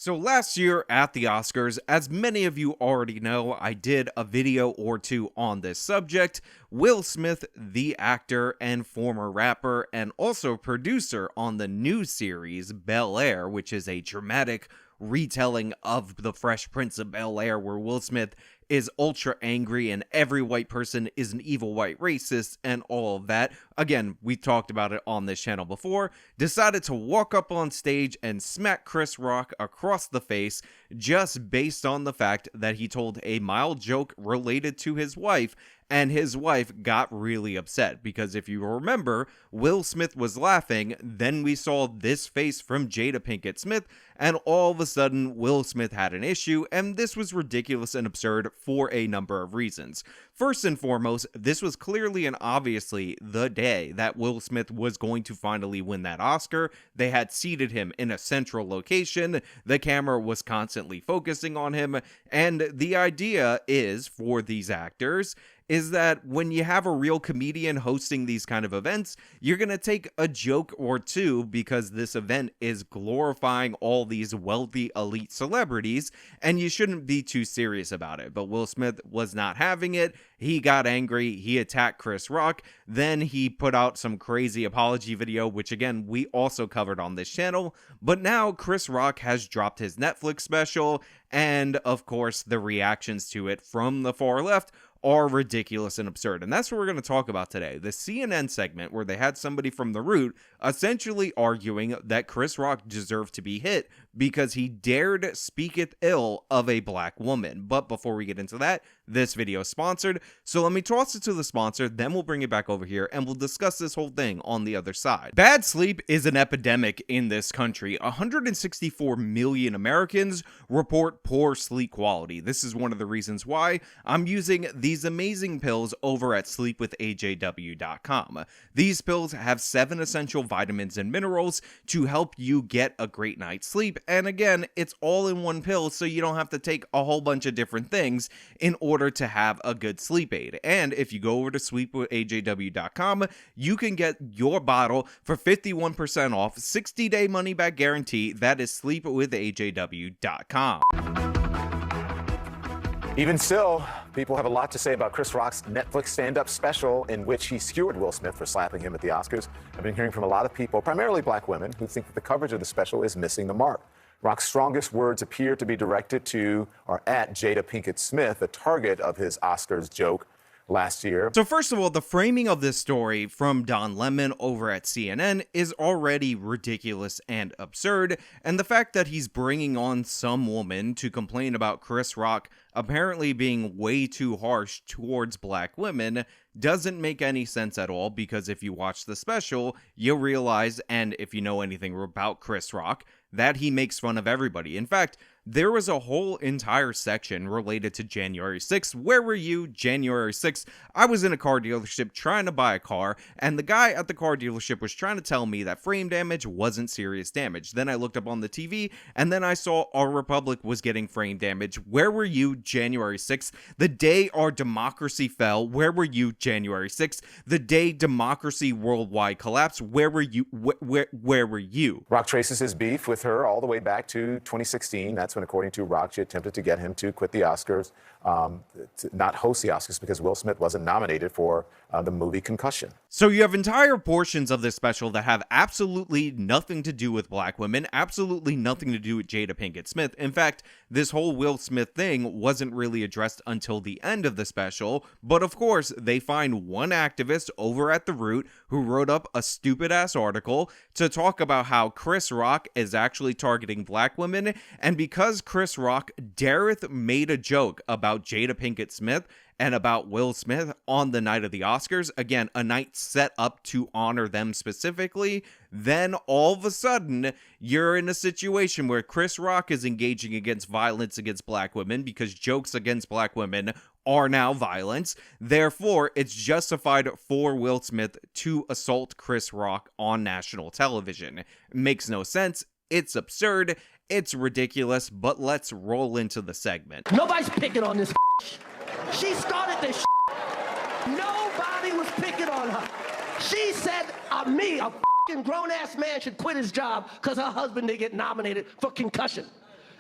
So last year at the Oscars, as many of you already know, I did a video or two on this subject. Will Smith, the actor and former rapper and also producer on the new series Bel-Air, which is a dramatic retelling of The Fresh Prince of Bel-Air, where Will Smith is ultra angry and every white person is an evil white racist and all of that. Again, we talked about it on this channel before. Decided to walk up on stage and smack Chris Rock across the face just based on the fact that he told a mild joke related to his wife, and his wife got really upset because if you remember, Will Smith was laughing, then we saw this face from Jada Pinkett Smith, and all of a sudden Will Smith had an issue, and this was ridiculous and absurd for a number of reasons. First and foremost, this was clearly and obviously the day that Will Smith was going to finally win that Oscar. They had seated him in a central location, the camera was constantly focusing on him, and the idea is, for these actors, is that when you have a real comedian hosting these kind of events, you're going to take a joke or two because this event is glorifying all these wealthy elite celebrities, and you shouldn't be too serious about it. But Will Smith was not having it. He got angry, he attacked Chris Rock, then he put out some crazy apology video, which again, we also covered on this channel, but now Chris Rock has dropped his Netflix special, and of course, the reactions to it from the far left are ridiculous and absurd. And that's what we're going to talk about today. The CNN segment where they had somebody from The Root essentially arguing that Chris Rock deserved to be hit because he dared speaketh ill of a black woman. But before we get into that, this video is sponsored. So let me toss it to the sponsor, then we'll bring it back over here and we'll discuss this whole thing on the other side. Bad sleep is an epidemic in this country. 164 million Americans report poor sleep quality. This is one of the reasons why I'm using these amazing pills over at sleepwithajw.com. These pills have 7 essential vitamins and minerals to help you get a great night's sleep. And again, it's all in one pill, so you don't have to take a whole bunch of different things in order to have a good sleep aid. And if you go over to sleepwithajw.com, you can get your bottle for 51% off, 60-day money-back guarantee. That is sleepwithajw.com. Even still, people have a lot to say about Chris Rock's Netflix stand-up special in which he skewered Will Smith for slapping him at the Oscars. I've been hearing from a lot of people, primarily black women, who think that the coverage of the special is missing the mark. Rock's strongest words appear to be directed to or at Jada Pinkett Smith, the target of his Oscars joke last year. So first of all, the framing of this story from Don Lemon over at CNN is already ridiculous and absurd, and the fact that he's bringing on some woman to complain about Chris Rock apparently being way too harsh towards black women doesn't make any sense at all, because if you watch the special, you'll realize, and if you know anything about Chris Rock, that he makes fun of everybody. In fact, there was a whole entire section related to January 6th. Where were you January 6th? I was in a car dealership trying to buy a car, and the guy at the car dealership was trying to tell me that frame damage wasn't serious damage. Then I looked up on the TV, and then I saw our republic was getting frame damage. Where were you January 6th? The day our democracy fell. Where were you January 6th? The day democracy worldwide collapsed. Where were you? Where were you? Rock traces his beef with her all the way back to 2016. That's when, according to Rock, she attempted to get him to quit the Oscars, to not host the Oscars because Will Smith wasn't nominated for the movie Concussion. So you have entire portions of this special that have absolutely nothing to do with black women, absolutely nothing to do with Jada Pinkett Smith. In fact, this whole Will Smith thing wasn't really addressed until the end of the special, but of course, they find one activist over at The Root who wrote up a stupid-ass article to talk about how Chris Rock is actually targeting black women, and because Chris Rock dareth made a joke about Jada Pinkett Smith and about Will Smith on the night of the Oscars, again, a night set up to honor them specifically, then all of a sudden, you're in a situation where Chris Rock is engaging against violence against black women because jokes against black women are now violence. Therefore, it's justified for Will Smith to assault Chris Rock on national television. It makes no sense. It's absurd. It's ridiculous, but let's roll into the segment. Nobody's picking on this. She started this. Nobody was picking on her. She said, me, a grown-ass man, should quit his job because her husband didn't get nominated for Concussion.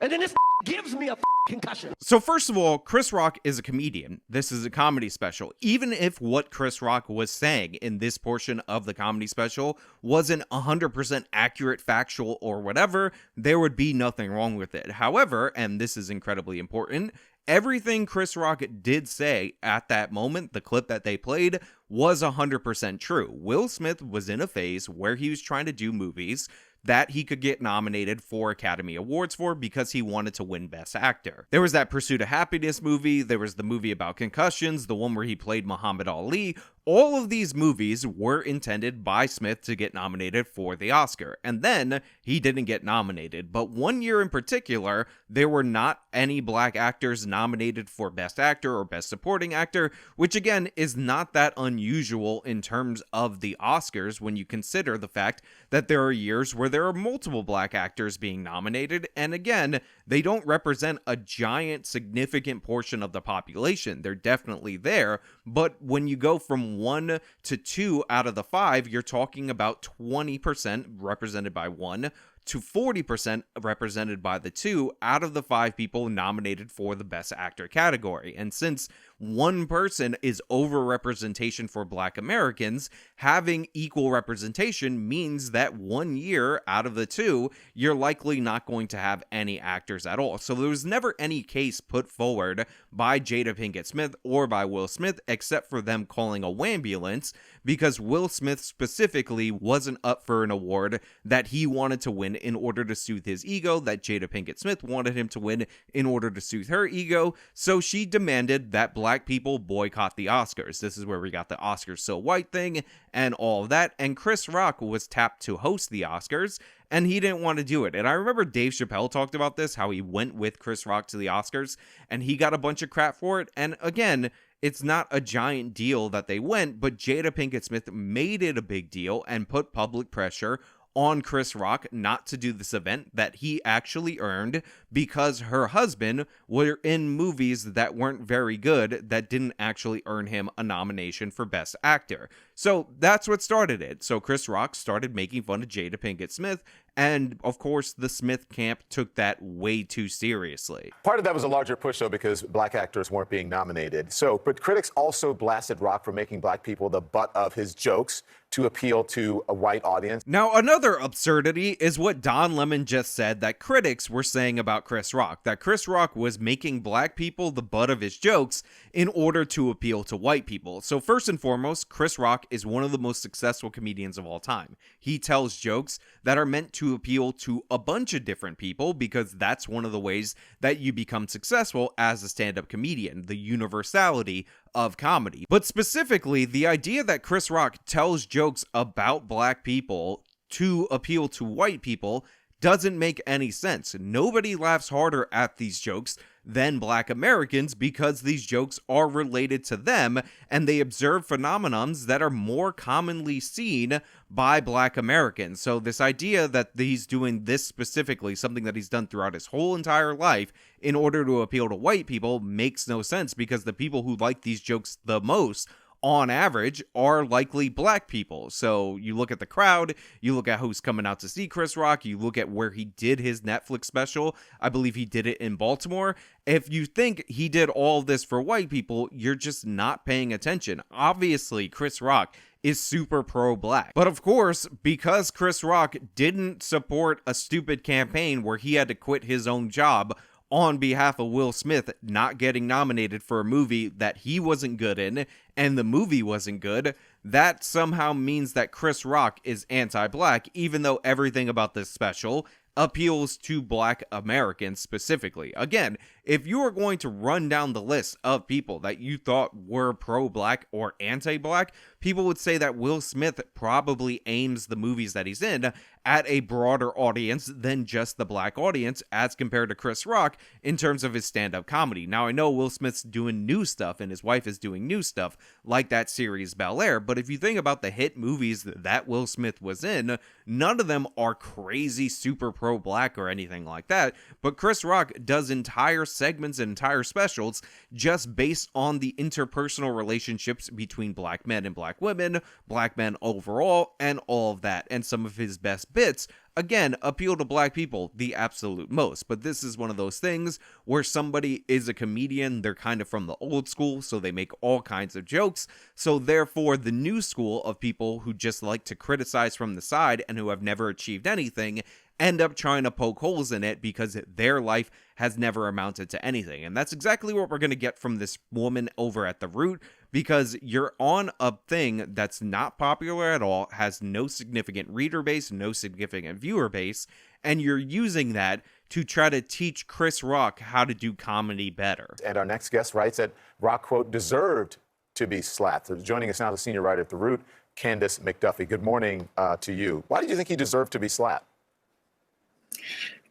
and then this gives me a concussion. So first of all, Chris Rock is a comedian. This is a comedy special. Even if what Chris Rock was saying in this portion of the comedy special wasn't 100% accurate, factual, or whatever, there would be nothing wrong with it. However, and this is incredibly important, everything Chris Rock did say at that moment, the clip that they played, was 100% true. Will Smith was in a phase where he was trying to do movies that he could get nominated for Academy Awards for because he wanted to win Best Actor. There was that Pursuit of Happiness movie, there was the movie about concussions, the one where he played Muhammad Ali. All of these movies were intended by Smith to get nominated for the Oscar, and then he didn't get nominated. But one year in particular, there were not any black actors nominated for Best Actor or Best Supporting Actor, which again is not that unusual in terms of the Oscars when you consider the fact that there are years where there are multiple black actors being nominated, and again, they don't represent a giant significant portion of the population. They're definitely there, but when you go from 1 to 2 out of the 5, you're talking about 20% represented by 1 to 40% represented by the 2 out of the 5 people nominated for the Best Actor category. And since one person is overrepresentation for Black Americans, having equal representation means that 1 year out of the 2, you're likely not going to have any actors at all. So there was never any case put forward by Jada Pinkett Smith or by Will Smith except for them calling a wambulance, because Will Smith specifically wasn't up for an award that he wanted to win in order to soothe his ego, that Jada Pinkett Smith wanted him to win in order to soothe her ego. So she demanded that black people boycott the Oscars. This is where we got the Oscars so white thing and all of that. And Chris Rock was tapped to host the Oscars, and he didn't want to do it. And I remember Dave Chappelle talked about this, how he went with Chris Rock to the Oscars, and he got a bunch of crap for it. And again, it's not a giant deal that they went, but Jada Pinkett Smith made it a big deal and put public pressure on Chris Rock not to do this event that he actually earned because her husband were in movies that weren't very good that didn't actually earn him a nomination for Best Actor. So that's what started it. So Chris Rock started making fun of Jada Pinkett Smith, and of course the Smith camp took that way too seriously. Part of that was a larger push, though, because black actors weren't being nominated. But critics also blasted Rock for making black people the butt of his jokes to appeal to a white audience. Now, another absurdity is what Don Lemon just said that critics were saying about Chris Rock, that Chris Rock was making black people the butt of his jokes in order to appeal to white people. So first and foremost, Chris Rock is one of the most successful comedians of all time. He tells jokes that are meant to appeal to a bunch of different people because that's one of the ways that you become successful as a stand-up comedian, the universality of comedy. But specifically, the idea that Chris Rock tells jokes about black people to appeal to white people doesn't make any sense. Nobody laughs harder at these jokes than black Americans because these jokes are related to them and they observe phenomenons that are more commonly seen by black Americans. So this idea that he's doing this specifically, something that he's done throughout his whole entire life in order to appeal to white people, makes no sense because the people who like these jokes the most on average are likely black people. So you look at the crowd, you look at who's coming out to see Chris Rock, you look at where he did his Netflix special. I believe he did it in Baltimore. If you think he did all this for white people, you're just not paying attention. Obviously, Chris Rock is super pro-black. But of course, because Chris Rock didn't support a stupid campaign where he had to quit his own job on behalf of Will Smith not getting nominated for a movie that he wasn't good in, and the movie wasn't good, that somehow means that Chris Rock is anti-black, even though everything about this special appeals to black Americans specifically. Again, if you are going to run down the list of people that you thought were pro-black or anti-black, people would say that Will Smith probably aims the movies that he's in at a broader audience than just the black audience as compared to Chris Rock in terms of his stand-up comedy. Now, I know Will Smith's doing new stuff and his wife is doing new stuff like that series Bel Air, but if you think about the hit movies that Will Smith was in, none of them are crazy super pro-black or anything like that, but Chris Rock does entire segments and entire specials just based on the interpersonal relationships between black men and black women, black men overall, and all of that. And some of his best best bits, again, appeal to black people the absolute most. But this is one of those things where somebody is a comedian, they're kind of from the old school, so they make all kinds of jokes. So therefore, the new school of people who just like to criticize from the side and who have never achieved anything end up trying to poke holes in it because their life has never amounted to anything. And that's exactly what we're going to get from this woman over at The Root, because you're on a thing that's not popular at all, has no significant reader base, no significant viewer base, and you're using that to try to teach Chris Rock how to do comedy better. And our next guest writes that Rock, quote, deserved to be slapped. So joining us now, the senior writer at The Root, Candace McDuffie. Good morning to you. Why did you think he deserved to be slapped?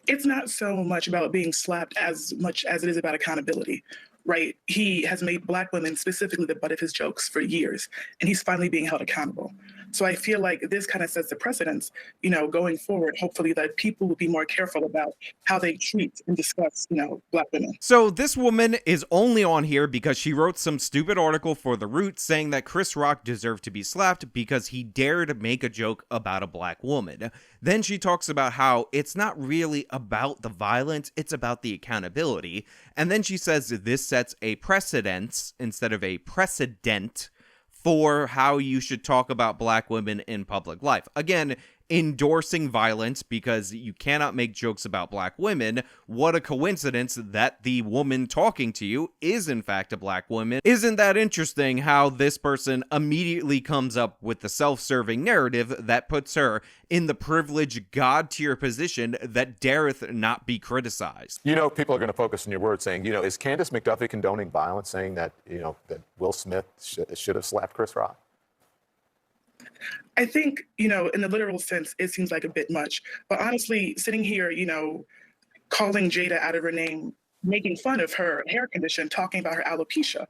It's not so much about being slapped as much as it is about accountability, right? He has made Black women specifically the butt of his jokes for years, and he's finally being held accountable. So I feel like this kind of sets the precedence, going forward, hopefully, that people will be more careful about how they treat and discuss, Black women. So this woman is only on here because she wrote some stupid article for The Root saying that Chris Rock deserved to be slapped because he dared make a joke about a black woman. Then she talks about how it's not really about the violence, it's about the accountability. And then she says this sets a precedence instead of a precedent for how you should talk about black women in public life. Again, endorsing violence because you cannot make jokes about black women. What a coincidence that the woman talking to you is in fact a black woman. Isn't that interesting how this person immediately comes up with the self-serving narrative that puts her in the privileged god-tier position that dareth not be criticized? People are going to focus on your words saying, is Candace McDuffie condoning violence, saying that, that Will Smith should have slapped Chris Rock? I think, in the literal sense, it seems like a bit much. But honestly, sitting here, calling Jada out of her name, making fun of her hair condition, talking about her alopecia,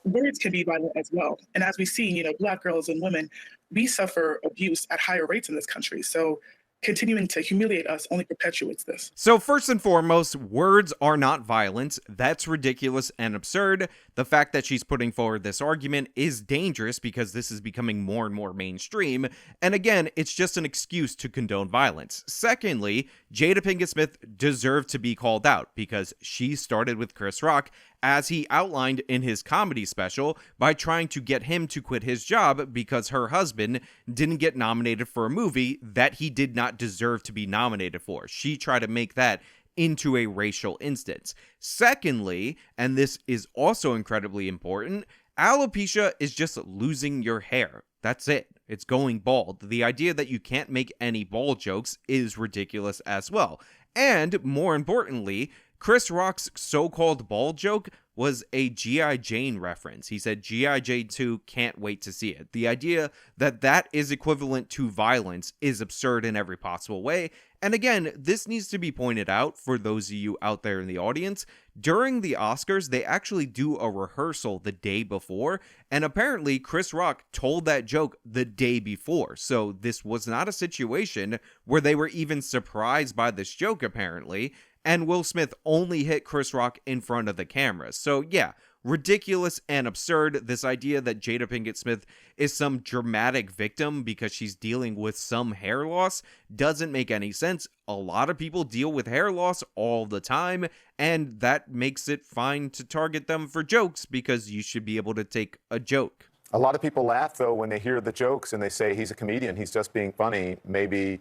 words can be violent as well. And as we see, Black girls and women, we suffer abuse at higher rates in this country. So continuing to humiliate us only perpetuates this. So first and foremost, words are not violence. That's ridiculous and absurd. The fact that she's putting forward this argument is dangerous because this is becoming more and more mainstream. And again, it's just an excuse to condone violence. Secondly, Jada Pinkett Smith deserved to be called out because she started with Chris Rock, as he outlined in his comedy special, by trying to get him to quit his job because her husband didn't get nominated for a movie that he did not deserve to be nominated for. She tried to make that into a racial instance. Secondly, and this is also incredibly important, alopecia is just losing your hair. That's it. It's going bald. The idea that you can't make any bald jokes is ridiculous as well. And more importantly, Chris Rock's so-called bald joke was a G.I. Jane reference. He said G.I. Jane 2, can't wait to see it. The idea that that is equivalent to violence is absurd in every possible way. And again, this needs to be pointed out for those of you out there in the audience. During the Oscars, they actually do a rehearsal the day before, and apparently Chris Rock told that joke the day before. So this was not a situation where they were even surprised by this joke, apparently. And Will Smith only hit Chris Rock in front of the camera. So yeah, ridiculous and absurd. This idea that Jada Pinkett Smith is some dramatic victim because she's dealing with some hair loss doesn't make any sense. A lot of people deal with hair loss all the time, and that makes it fine to target them for jokes because you should be able to take a joke. A lot of people laugh, though, when they hear the jokes and they say he's a comedian, he's just being funny. Maybe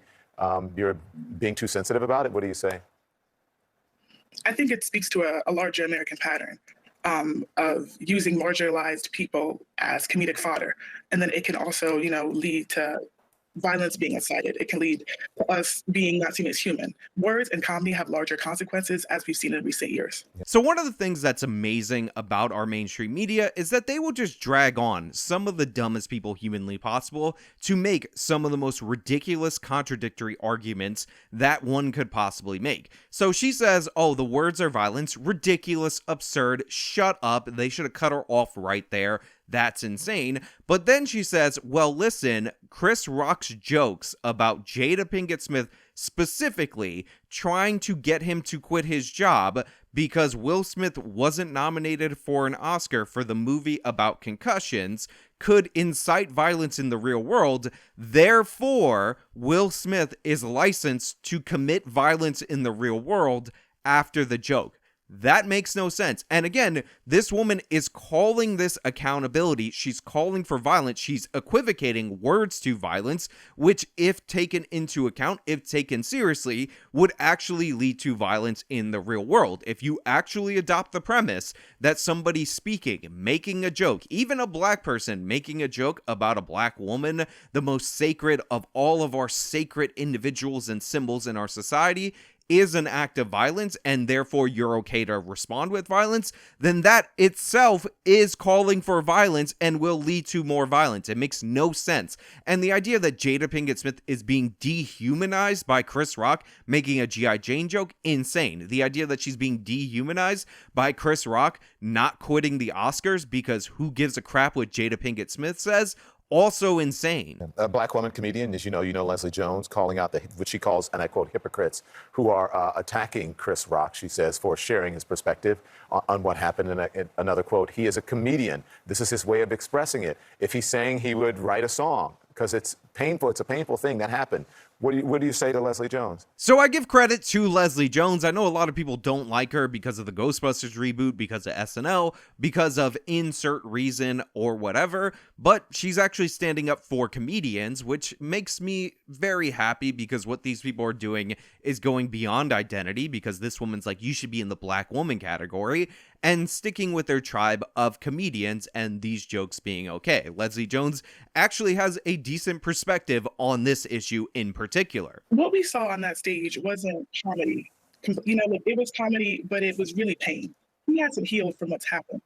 you're being too sensitive about it. What do you say? I think it speaks to a larger American pattern of using marginalized people as comedic fodder. And then it can also, lead to violence being incited. It can lead to us being not seen as human. Words and comedy have larger consequences, as we've seen in recent years. So one of the things that's amazing about our mainstream media is that they will just drag on some of the dumbest people humanly possible to make some of the most ridiculous contradictory arguments that one could possibly make. So she says, oh, the words are violence, ridiculous, absurd, shut up, they should have cut her off right there. That's insane. But then she says, well, listen, Chris Rock's jokes about Jada Pinkett Smith specifically trying to get him to quit his job because Will Smith wasn't nominated for an Oscar for the movie about concussions, could incite violence in the real world. Therefore, Will Smith is licensed to commit violence in the real world after the joke. That makes no sense. And again, this woman is calling this accountability. She's calling for violence. She's equivocating words to violence, which, if taken into account, if taken seriously, would actually lead to violence in the real world. If you actually adopt the premise that somebody speaking, making a joke, even a black person making a joke about a black woman, the most sacred of all of our sacred individuals and symbols in our society, is an act of violence, and therefore you're okay to respond with violence, then that itself is calling for violence and will lead to more violence. It makes no sense. And the idea that Jada Pinkett Smith is being dehumanized by Chris Rock making a G.I. Jane joke, insane. The idea that she's being dehumanized by Chris Rock not quitting the Oscars because who gives a crap what Jada Pinkett Smith says, also insane. A black woman comedian, as you know, Leslie Jones, calling out what she calls, and I quote, hypocrites who are attacking Chris Rock, she says, for sharing his perspective on what happened. In another quote, he is a comedian. This is his way of expressing it. If he's saying he would write a song, because it's painful, it's a painful thing that happened. What do you say to Leslie Jones? So I give credit to Leslie Jones. I know a lot of people don't like her because of the Ghostbusters reboot, because of SNL, because of insert reason or whatever, but she's actually standing up for comedians, which makes me very happy because what these people are doing is going beyond identity, because this woman's like, you should be in the black woman category, and sticking with their tribe of comedians and these jokes being okay. Leslie Jones actually has a decent perspective on this issue in particular. What we saw on that stage wasn't comedy. It was comedy, but it was really pain. He hasn't healed from what's happened.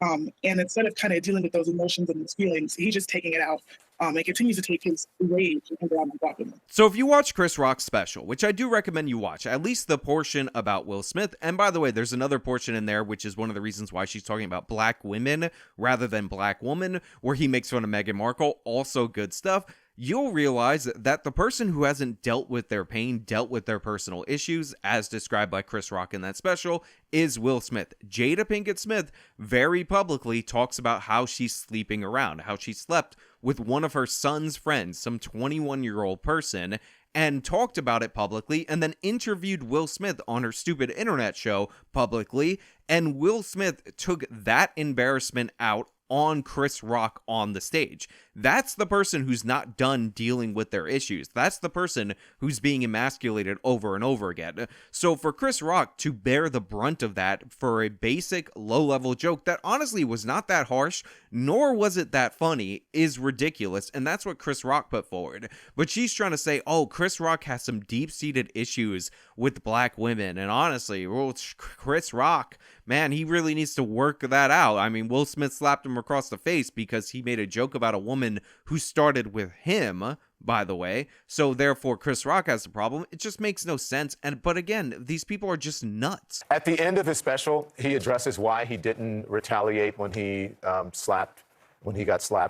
And instead of kind of dealing with those emotions and those feelings, he's just taking it out and continues to take his rage and go out and walk with him. So if you watch Chris Rock's special, which I do recommend you watch, at least the portion about Will Smith, and by the way, there's another portion in there, which is one of the reasons why she's talking about black women rather than black woman, where he makes fun of Meghan Markle, also good stuff. You'll realize that the person who hasn't dealt with their pain, dealt with their personal issues, as described by Chris Rock in that special, is Will Smith. Jada Pinkett Smith very publicly talks about how she's sleeping around, how she slept with one of her son's friends, some 21-year-old person, and talked about it publicly, and then interviewed Will Smith on her stupid internet show publicly, and Will Smith took that embarrassment out on Chris Rock on the stage. That's the person who's not done dealing with their issues. That's the person who's being emasculated over and over again. So for Chris Rock to bear the brunt of that for a basic low-level joke that honestly was not that harsh, nor was it that funny, is ridiculous, and that's what Chris Rock put forward. But she's trying to say, oh, Chris Rock has some deep-seated issues with black women, and honestly, well, Chris Rock, man, he really needs to work that out. I mean, Will Smith slapped him across the face because he made a joke about a woman who started with him, by the way. So therefore, Chris Rock has a problem. It just makes no sense. But again, these people are just nuts. At the end of his special, he addresses why he didn't retaliate when he got slapped.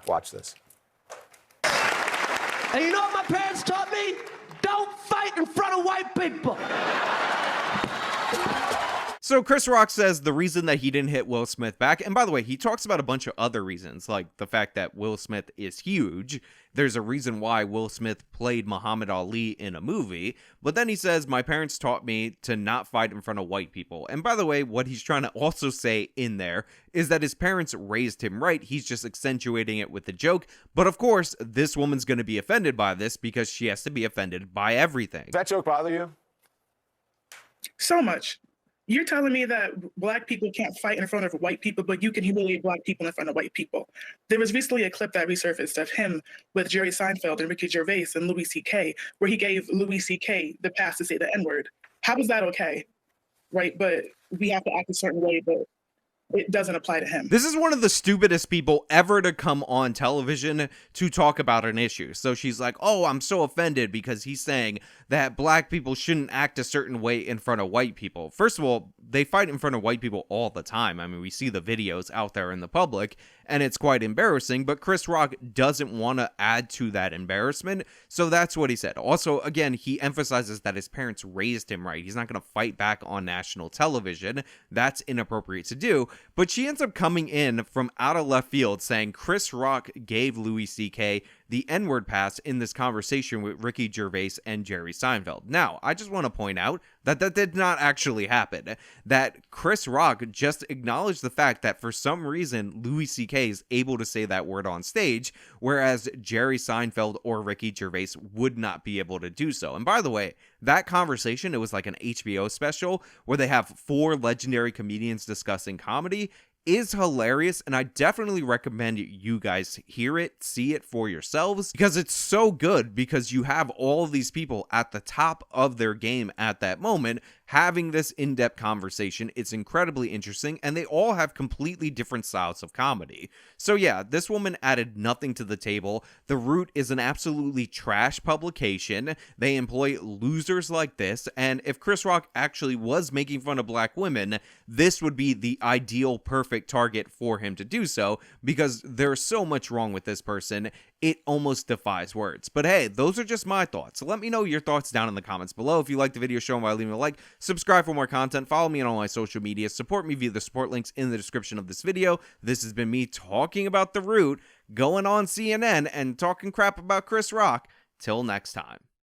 Watch this. And you know what my parents taught me? Don't fight in front of white people. So Chris Rock says the reason that he didn't hit Will Smith back, and by the way, he talks about a bunch of other reasons, like the fact that Will Smith is huge. There's a reason why Will Smith played Muhammad Ali in a movie, but then he says, my parents taught me to not fight in front of white people. And by the way, what he's trying to also say in there is that his parents raised him right. He's just accentuating it with the joke. But of course, this woman's going to be offended by this because she has to be offended by everything. Does that joke bother you? So much. You're telling me that black people can't fight in front of white people, but you can humiliate black people in front of white people. There was recently a clip that resurfaced of him with Jerry Seinfeld and Ricky Gervais and Louis C.K., where he gave Louis C.K. the pass to say the N-word. How is that okay? Right? But we have to act a certain way, but it doesn't apply to him. This is one of the stupidest people ever to come on television to talk about an issue. So she's like, oh, I'm so offended because he's saying that black people shouldn't act a certain way in front of white people. First of all, they fight in front of white people all the time. I mean, we see the videos out there in the public, and it's quite embarrassing, but Chris Rock doesn't want to add to that embarrassment, so that's what he said. Also, again, he emphasizes that his parents raised him right. He's not going to fight back on national television. That's inappropriate to do, but she ends up coming in from out of left field saying Chris Rock gave Louis C.K. the N-word pass in this conversation with Ricky Gervais and Jerry Seinfeld. Now, I just want to point out that that did not actually happen. That Chris Rock just acknowledged the fact that for some reason Louis C.K. is able to say that word on stage, whereas Jerry Seinfeld or Ricky Gervais would not be able to do so. And by the way, that conversation, it was like an HBO special where they have 4 legendary comedians discussing comedy, is hilarious, and I definitely recommend you guys hear it, see it for yourselves, because it's so good, because you have all of these people at the top of their game at that moment having this in-depth conversation. It's incredibly interesting, and they all have completely different styles of comedy. So yeah, this woman added nothing to the table. The Root is an absolutely trash publication. They employ losers like this, and if Chris Rock actually was making fun of black women, this would be the ideal, perfect target for him to do so, because there's so much wrong with this person, it almost defies words. But hey, those are just my thoughts. Let me know your thoughts down in the comments below. If you liked the video, show them by leaving a like, subscribe for more content, follow me on all my social media, support me via the support links in the description of this video. This has been me talking about The Root, going on CNN, and talking crap about Chris Rock. Till next time.